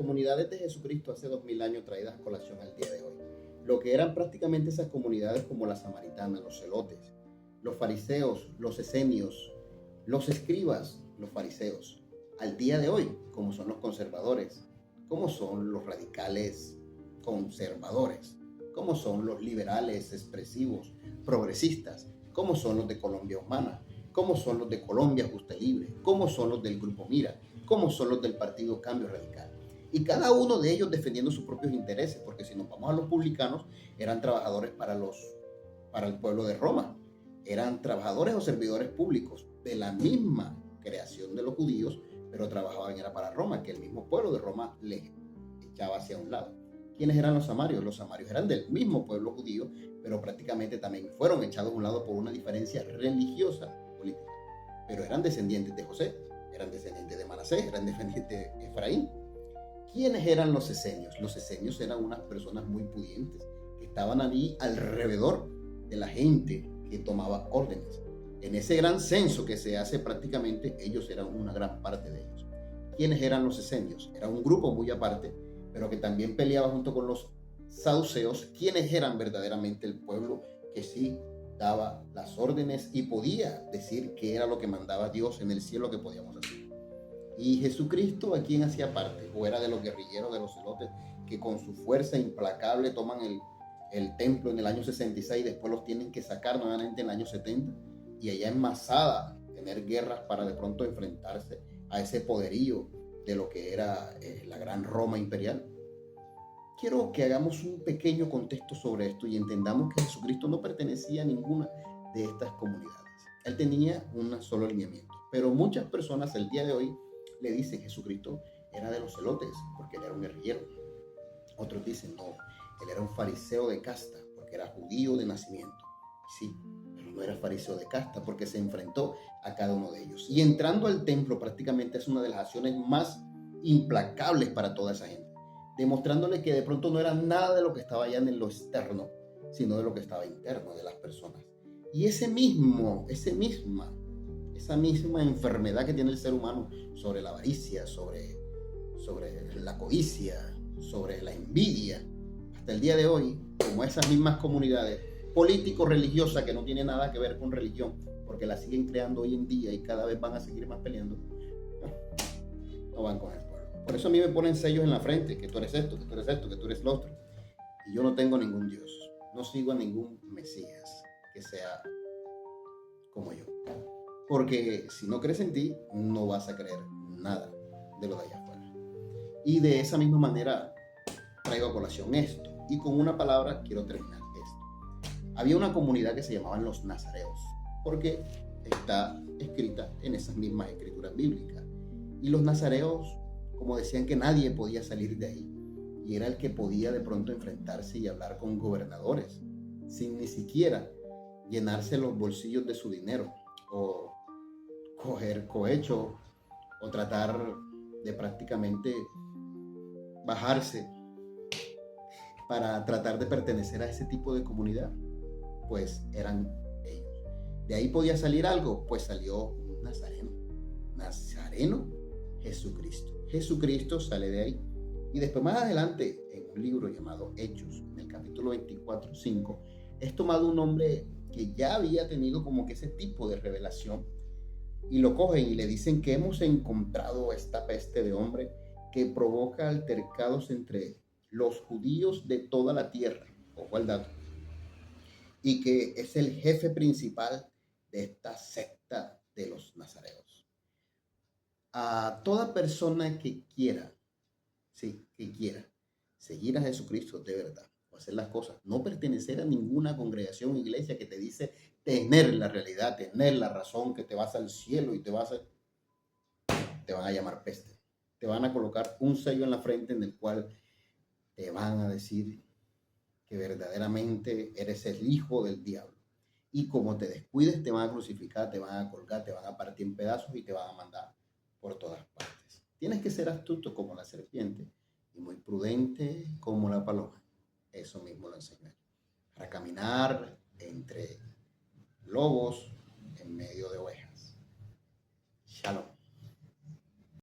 comunidades de Jesucristo hace 2000 años traídas a colación al día de hoy. Lo que eran prácticamente esas comunidades como la samaritana, los celotes, los fariseos, los esenios, los escribas, los fariseos, al día de hoy, como son los conservadores, como son los radicales conservadores, como son los liberales expresivos, progresistas, como son los de Colombia Humana, como son los de Colombia Justa y Libre, como son los del Grupo Mira, como son los del Partido Cambio Radical. Y cada uno de ellos defendiendo sus propios intereses, porque si nos vamos a los publicanos, eran trabajadores para el pueblo de Roma, eran trabajadores o servidores públicos de la misma creación de los judíos, pero trabajaban era para Roma, que el mismo pueblo de Roma les echaba hacia un lado. ¿Quiénes eran los samarios? Los samarios eran del mismo pueblo judío, pero prácticamente también fueron echados a un lado por una diferencia religiosa política. Pero eran descendientes de José, eran descendientes de Manasés, eran descendientes de Efraín. ¿Quiénes eran los esenios? Los esenios eran unas personas muy pudientes que estaban allí alrededor de la gente que tomaba órdenes. En ese gran censo que se hace prácticamente, ellos eran una gran parte de ellos. ¿Quiénes eran los esenios? Era un grupo muy aparte, pero que también peleaba junto con los saduceos, quienes eran verdaderamente el pueblo que sí daba las órdenes y podía decir qué era lo que mandaba Dios en el cielo que podíamos hacer. Y Jesucristo, ¿a quién hacía parte? O era de los guerrilleros, de los celotes, que con su fuerza implacable toman el templo en el año 66 y después los tienen que sacar nuevamente en el año 70 y allá en Masada tener guerras para de pronto enfrentarse a ese poderío de lo que era la gran Roma imperial. Quiero que hagamos un pequeño contexto sobre esto y entendamos que Jesucristo no pertenecía a ninguna de estas comunidades. Él tenía un solo alineamiento, pero muchas personas el día de hoy le dicen que Jesucristo era de los celotes porque él era un guerrillero. Otros dicen, no, él era un fariseo de casta porque era judío de nacimiento. Sí, pero no era fariseo de casta porque se enfrentó a cada uno de ellos. Y entrando al templo prácticamente es una de las acciones más implacables para toda esa gente, demostrándole que de pronto no era nada de lo que estaba allá en lo externo, sino de lo que estaba interno de las personas. Y esa misma enfermedad que tiene el ser humano sobre la avaricia, sobre la codicia, sobre la envidia, hasta el día de hoy, como esas mismas comunidades político-religiosas que no tienen nada que ver con religión, porque la siguen creando hoy en día y cada vez van a seguir más peleando, no van con el pueblo. Por eso a mí me ponen sellos en la frente, que tú eres esto, que tú eres esto, que tú eres lo otro. Y yo no tengo ningún Dios, no sigo a ningún Mesías que sea como yo. Porque si no crees en ti, no vas a creer nada de lo de allá afuera. Y de esa misma manera traigo a colación esto. Y con una palabra quiero terminar esto. Había una comunidad que se llamaban los nazareos, porque está escrita en esas mismas escrituras bíblicas. Y los nazareos, como decían que nadie podía salir de ahí, y era el que podía de pronto enfrentarse y hablar con gobernadores, sin ni siquiera llenarse los bolsillos de su dinero, o coger cohecho, o tratar de prácticamente bajarse para tratar de pertenecer a ese tipo de comunidad, pues eran ellos. De ahí podía salir algo, pues salió un nazareno, Jesucristo. Jesucristo sale de ahí. Y después más adelante, en un libro llamado Hechos, en el capítulo 24:5, es tomado un hombre que ya había tenido como que ese tipo de revelación, y lo cogen y le dicen que hemos encontrado esta peste de hombre que provoca altercados entre los judíos de toda la tierra, ojo al dato, y que es el jefe principal de esta secta de los nazareos. A toda persona que quiera, sí, que quiera seguir a Jesucristo de verdad, o hacer las cosas, no pertenecer a ninguna congregación o iglesia que te dice tener la realidad, tener la razón, que te vas al cielo y te van a llamar peste. Te van a colocar un sello en la frente en el cual te van a decir que verdaderamente eres el hijo del diablo. Y como te descuides, te van a crucificar, te van a colgar, te van a partir en pedazos y te van a mandar por todas partes. Tienes que ser astuto como la serpiente y muy prudente como la paloma. Eso mismo lo enseñé. Para caminar entre lobos en medio de ovejas. Shalom.